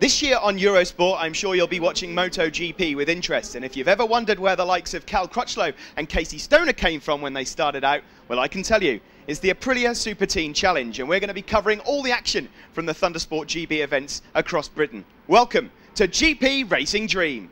This year on Eurosport, I'm sure you'll be watching MotoGP with interest, and if you've ever wondered where the likes of Cal Crutchlow and Casey Stoner came from when they started out, well, I can tell you, it's the Aprilia Super Teen Challenge, and we're going to be covering all the action from the Thundersport GB events across Britain. Welcome to GP Racing Dream.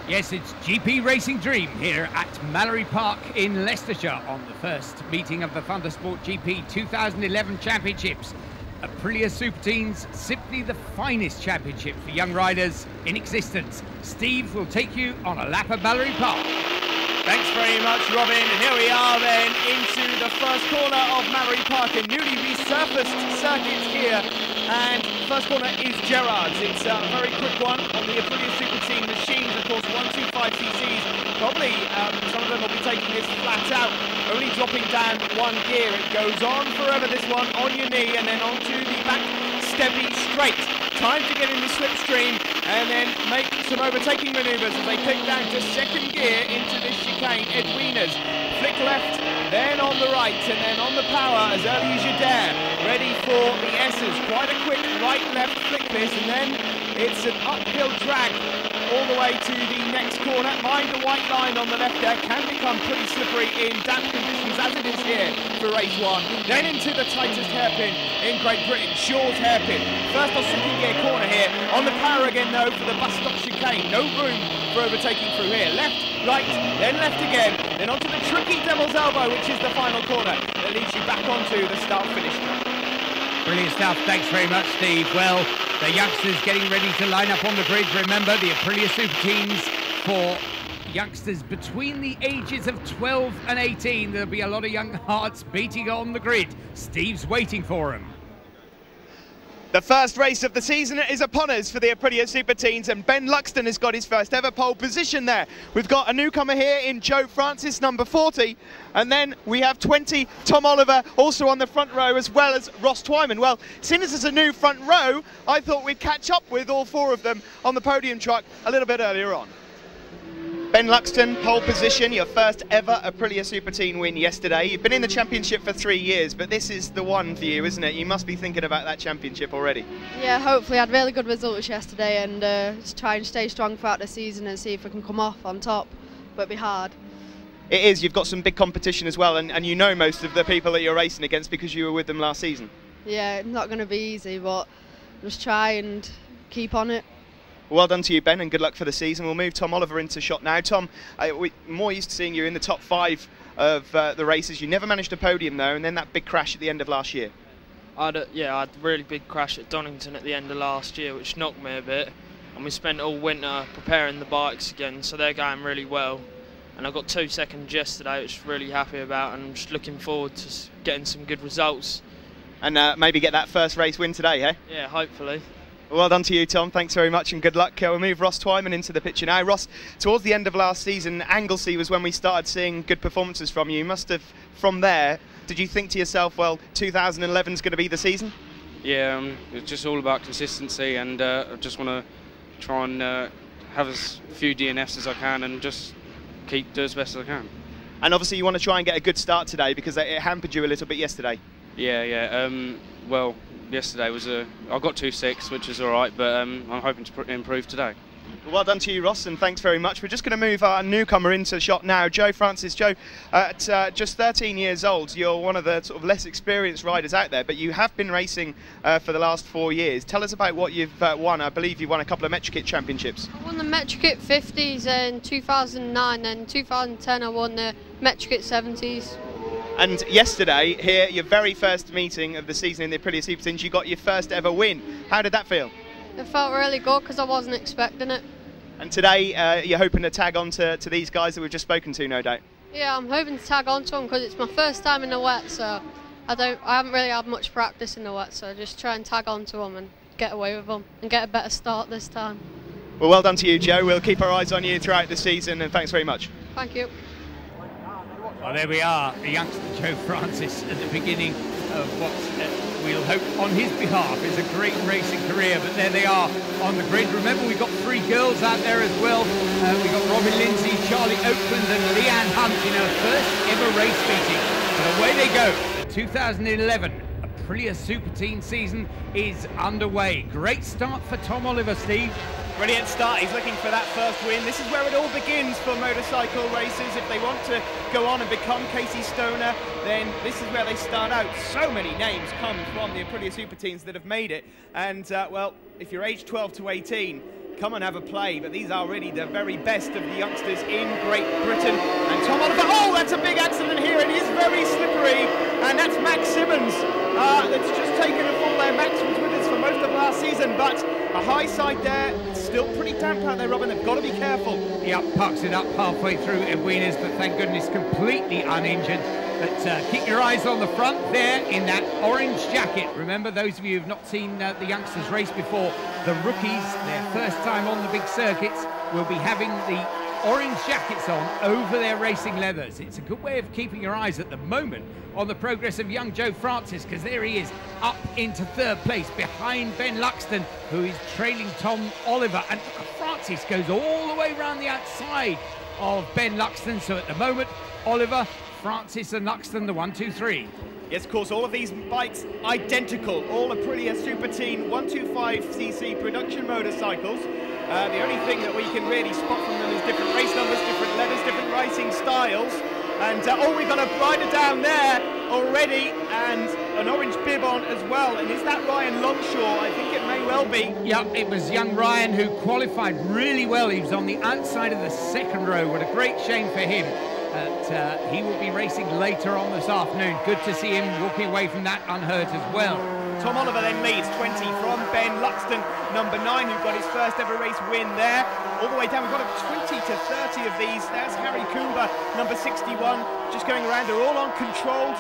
Yes, it's GP Racing Dream here at Mallory Park in Leicestershire on the first meeting of the Thundersport GP 2011 Championships. Aprilia Super Teens, simply the finest championship for young riders in existence. Steve will take you on a lap of Mallory Park. Thanks very much, Robin. Here we are then into the first corner of Mallory Park, a newly resurfaced circuit here. And first corner is Gerrard's. It's a very quick one on the Aprilia Super Teen machines, of course, 125 cc's. Probably some of them will be taking this flat out, only dropping down one gear. It goes on forever, this one, on your knee, and then onto the back steppy straight. Time to get in the slipstream and then make some overtaking manoeuvres as they click down to second gear into this chicane. Edwina's flick left, then on the right, and then on the power as early as you dare. Ready for the S's. Quite a quick right-left flick this, and then it's an uphill drag all the way to the next corner. Mind the white line on the left there, can become pretty slippery in damp conditions as it is here for race one. Then into the tightest hairpin in Great Britain, Shaw's hairpin. First or second gear corner here. On the power again though for the bus stop chicane. No room for overtaking through here. Left, right, then left again. Then onto the tricky Devil's Elbow, which is the final corner that leads you back onto the start-finish track. Brilliant stuff. Thanks very much, Steve. Well, the youngsters getting ready to line up on the grid. Remember, the Aprilia Super Teens for youngsters between the ages of 12 and 18. There'll be a lot of young hearts beating on the grid. Steve's waiting for them. The first race of the season is upon us for the Aprilia Super Teens, and Ben Luxton has got his first ever pole position there. We've got a newcomer here in Joe Francis, number 40, and then we have 20, Tom Oliver, also on the front row, as well as Ross Twyman. Well, seeing as it's a new front row, I thought we'd catch up with all four of them on the podium truck a little bit earlier on. Ben Luxton, pole position, your first ever Aprilia Super Teen win yesterday. You've been in the championship for 3 years, but this is the one for you, isn't it? You must be thinking about that championship already. Yeah, hopefully I had really good results yesterday, and just try and stay strong throughout the season and see if we can come off on top, but it'll be hard. It is, you've got some big competition as well, and you know most of the people that you're racing against because you were with them last season. Yeah, it's not going to be easy, but just try and keep on it. Well done to you, Ben, and good luck for the season. We'll move Tom Oliver into shot now. Tom, we're more used to seeing you in the top 5 of the races. You never managed a podium, though, and then that big crash at the end of last year. I had a really big crash at Donington at the end of last year, which knocked me a bit. And we spent all winter preparing the bikes again, so they're going really well. And I got 2 seconds yesterday, which I'm really happy about, and I'm just looking forward to getting some good results. And maybe get that first race win today, eh? Yeah, hopefully. Well done to you, Tom. Thanks very much and good luck. We'll move Ross Twyman into the picture now. Ross, towards the end of last season, Anglesey was when we started seeing good performances from you. You must have, from there, did you think to yourself, well, 2011 is going to be the season? Yeah, it's just all about consistency, and I just want to try and have as few DNFs as I can and just do as best as I can. And obviously you want to try and get a good start today because it hampered you a little bit yesterday. Yeah. Well, yesterday was I got 2.6, which is all right, but I'm hoping to improve today. Well done to you, Ross, and thanks very much. We're just going to move our newcomer into the shot now, Joe Francis. Joe, at just 13 years old, you're one of the sort of less experienced riders out there, but you have been racing for the last 4 years. Tell us about what you've won. I believe you've won a couple of Metrokit championships. I won the Metrokit 50s in 2009, and 2010 I won the Metrokit 70s. And yesterday, here, your very first meeting of the season in the Aprilia Super Teens, you got your first ever win. How did that feel? It felt really good because I wasn't expecting it. And today, you're hoping to tag on to these guys that we've just spoken to, no doubt? Yeah, I'm hoping to tag on to them because it's my first time in the wet, so I haven't really had much practice in the wet, so just try and tag on to them and get away with them and get a better start this time. Well, well done to you, Joe. We'll keep our eyes on you throughout the season, and thanks very much. Thank you. Well, there we are, the youngster Joe Francis at the beginning of what we'll hope on his behalf is a great racing career. But there they are on the grid. Remember, we've got 3 girls out there as well. We've got Robin Lindsay, Charlie Oakland and Leanne Hunt in her first ever race meeting. And away they go. The 2011 Aprilia Super Teen season is underway. Great start for Tom Oliver, Steve. Brilliant start. He's looking for that first win. This is where it all begins for motorcycle racers. If they want to go on and become Casey Stoner, then this is where they start out. So many names come from the Aprilia Super Teens that have made it. And, well, if you're aged 12 to 18, come and have a play. But these are really the very best of the youngsters in Great Britain. And Tom Oliver, oh, that's a big accident here. It is very slippery. And that's Max Simmons that's just taken a fall there. Max was with us for most of last season, but a high side there. It's still pretty damp out there, Robin. They've got to be careful. Yep, parks it up halfway through Edwina's, but thank goodness completely uninjured. But keep your eyes on the front there in that orange jacket. Remember, those of you who've not seen the youngsters race before, the rookies, their first time on the big circuits, will be having the orange jackets on over their racing leathers. It's a good way of keeping your eyes at the moment on the progress of young Joe Francis, because there he is up into 3rd place behind Ben Luxton, who is trailing Tom Oliver. And Francis goes all the way around the outside of Ben Luxton. So at the moment, Oliver, Francis and Luxton, the 1, 2, 3. Yes, of course, all of these bikes identical. All Aprilia Super Teen 125cc production motorcycles. The only thing that we can really spot from them is different race numbers, different leathers, different racing styles. And oh, we've got a rider down there already, and an orange bib on as well. And is that Ryan Longshaw? I think it may well be. Yeah, it was young Ryan who qualified really well. He was on the outside of the 2nd row. What a great shame for him. He will be racing later on this afternoon. Good to see him walking away from that unhurt as well. Tom Oliver then leads 20 from Ben Luxton, number 9, who got his first ever race win there. All the way down, we've got 20 to 30 of these. There's Harry Coomber, number 61, just going around. They're all on controlled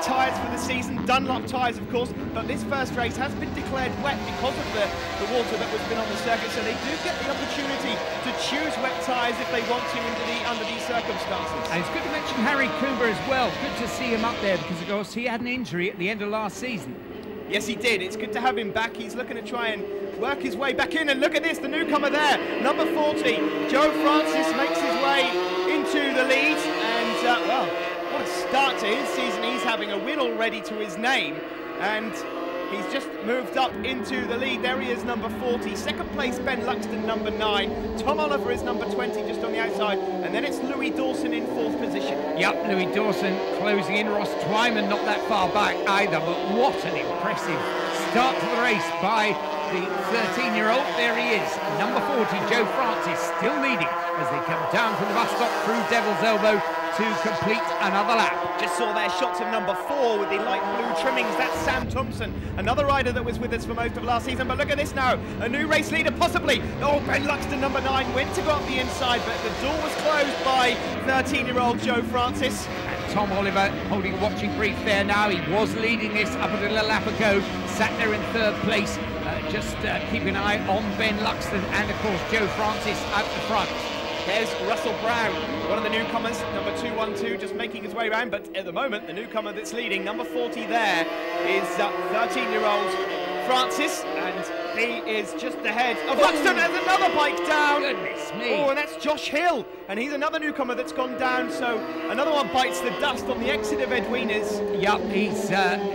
tyres for the season, Dunlop tyres, of course. But this first race has been declared wet because of the water that was been on the circuit. So they do get the opportunity to choose wet tyres if they want to under these circumstances. And it's good to mention Harry Coomber as well. Good to see him up there because, of course, he had an injury at the end of last season. Yes, he did. It's good to have him back. He's looking to try and work his way back in. And look at this, the newcomer there, number 40. Joe Francis makes his way into the lead. And, well, what a start to his season. He's having a win already to his name. And he's just moved up into the lead. There he is, number 40. 2nd place, Ben Luxton, number 9. Tom Oliver is number 20, just on the outside. And then it's Louis Dawson in 4th position. Yep, Louis Dawson closing in. Ross Twyman not that far back either, but what an impressive start to the race by the 13-year-old. There he is, number 40, Joe Francis, still leading as they come down from the bus stop through Devil's Elbow to complete another lap. Just saw their shots of number 4 with the light blue trimmings. That's Sam Thompson, another rider that was with us for most of last season. But look at this now, a new race leader possibly. Oh, Ben Luxton, number 9, went to go up the inside, but the door was closed by 13-year-old Joe Francis. And Tom Oliver holding a watching brief there now. He was leading this up until a lap ago, sat there in 3rd place. Just keep an eye on Ben Luxton and, of course, Joe Francis out the front. There's Russell Brown, one of the newcomers, number 212, just making his way around. But at the moment, the newcomer that's leading, number 40 there, is 13-year-old Francis, and he is just ahead of Luxton. There's another bike down. Goodness me. Oh, and that's Josh Hill, and he's another newcomer that's gone down. So another one bites the dust on the exit of Edwina's. Yep, he's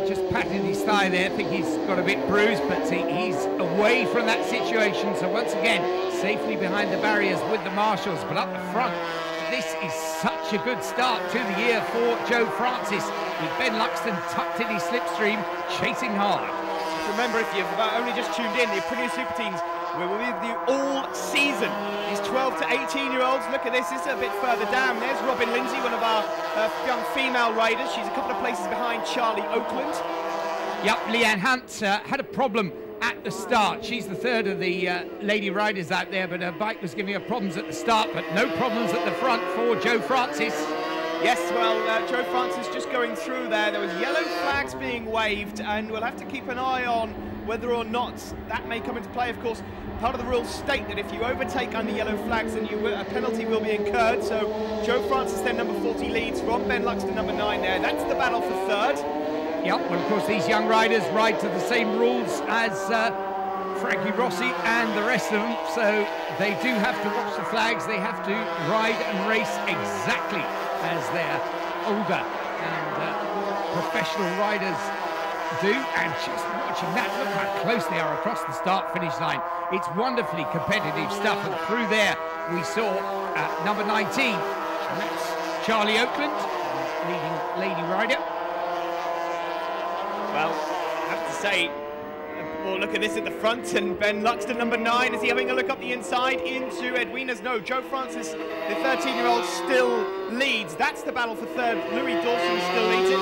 just patted his thigh there. I think he's got a bit bruised, but he's away from that situation. So once again, safely behind the barriers with the marshals, but up the front. This is such a good start to the year for Joe Francis, with Ben Luxton tucked in his slipstream, chasing hard. Remember, if you've only just tuned in, the Aprilia Super Teens, we will be with you all season. These 12 to 18-year-olds, look at this, it's a bit further down. There's Robin Lindsay, one of our young female riders. She's a couple of places behind Charlie Oakland. Yep, Leanne Hunt had a problem at the start. She's the 3rd of the lady riders out there, but her bike was giving her problems at the start, but no problems at the front for Joe Francis. Yes, well, Joe Francis just going through there. There was yellow flags being waved, and we'll have to keep an eye on whether or not that may come into play. Of course, part of the rules state that if you overtake under yellow flags, then a penalty will be incurred. So Joe Francis, then number 40, leads from Ben Luxton, number 9 there. That's the battle for third. Yep, well, of course, these young riders ride to the same rules as Frankie Rossi and the rest of them, so they do have to watch the flags. They have to ride and race exactly as their older and professional riders do. And just watching that, look how close they are across the start-finish line. It's wonderfully competitive stuff, and through there we saw number 19, and that's Charlie Oakland, leading lady rider. Well, I have to say, well, look at this at the front, and Ben Luxton, number 9, is he having a look up the inside into Edwina's? No, Joe Francis, the 13-year-old, still leads. That's the battle for third. Louis Dawson still leads it,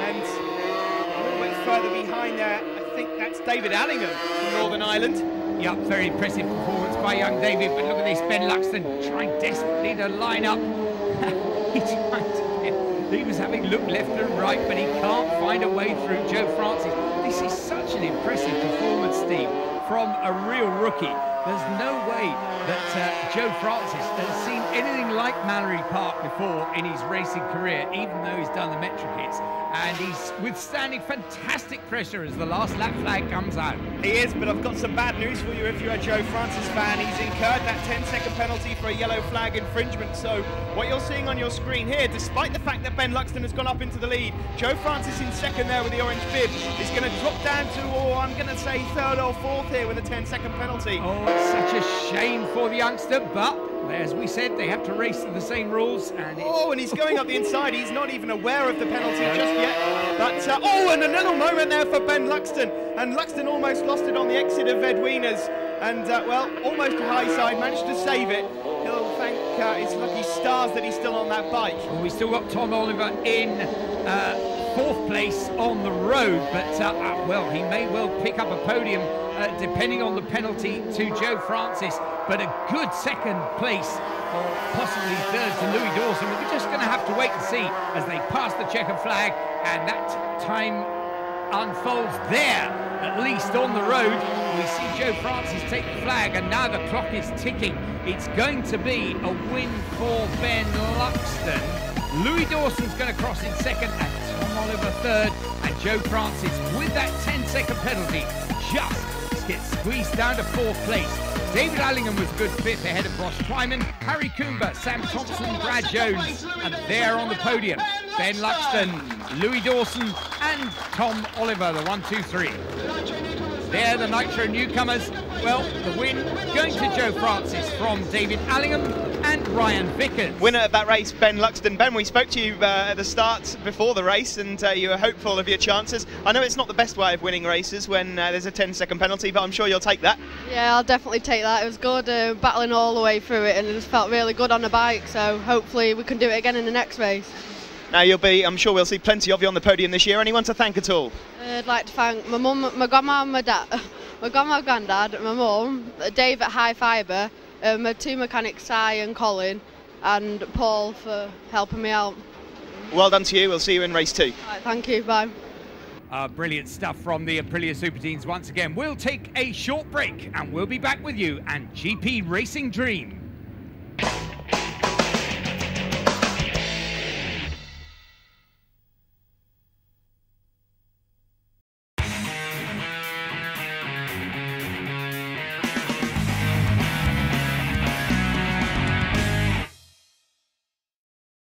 and a little bit further behind there, I think that's David Allingham from Northern Ireland. Yep, very impressive performance by young David, but look at this, Ben Luxton trying desperately to line up. He was having looked left and right, but he can't find a way through Joe Francis. This is such an impressive performance, Steve, from a real rookie. There's no way that Joe Francis has seen anything like Mallory Park before in his racing career, even though he's done the metric hits. And he's withstanding fantastic pressure as the last lap flag comes out. He is, but I've got some bad news for you if you're a Joe Francis fan. He's incurred that 10-second penalty for a yellow flag infringement. So what you're seeing on your screen here, despite the fact that Ben Luxton has gone up into the lead, Joe Francis in second there with the orange bib is going to drop down to, I'm going to say third or fourth here with a 10-second penalty. Oh, it's such a shame for the youngster, but as we said, they have to race to the same rules. And and he's going up the inside. He's not even aware of the penalty just yet. But, and a little moment there for Ben Luxton. And Luxton almost lost it on the exit of Edwina's. And, almost a high side, managed to save it. He'll thank his lucky stars that he's still on that bike. Well, we still got Tom Oliver in fourth place on the road, but, he may well pick up a podium depending on the penalty to Joe Francis, but a good second place, or possibly third, to Louis Dawson. We're just going to have to wait and see as they pass the checkered flag, and that time unfolds there, at least on the road. We see Joe Francis take the flag, and now the clock is ticking. It's going to be a win for Ben Luxton. Louis Dawson's going to cross in second, and Tom Oliver third, and Joe Francis, with that 10-second penalty, just gets squeezed down to fourth place. David Allingham was good fifth ahead of Ross Twyman, Harry Coomber, Sam Thompson, Brad Jones, and there on the podium, Ben Luxton, Louis Dawson, and Tom Oliver, the 1, 2, 3. There, the Nitro newcomers. Well, the win going to Joe Francis from David Allingham and Ryan Vickers. Winner of that race, Ben Luxton. Ben, we spoke to you at the start before the race, and you were hopeful of your chances. I know it's not the best way of winning races when there's a 10-second penalty, but I'm sure you'll take that. Yeah, I'll definitely take that. It was good battling all the way through it, and it just felt really good on the bike, so hopefully we can do it again in the next race. Now I'm sure we'll see plenty of you on the podium this year. Anyone to thank at all? I'd like to thank my mum, my grandma and my dad, my grandma and granddad, my mum, Dave at High Fibre, my two mechanics, Si and Colin, and Paul for helping me out. Well done to you. We'll see you in race 2. Right, thank you, bye. Brilliant stuff from the Aprilia Super Teens once again. We'll take a short break and we'll be back with you and GP Racing Dream.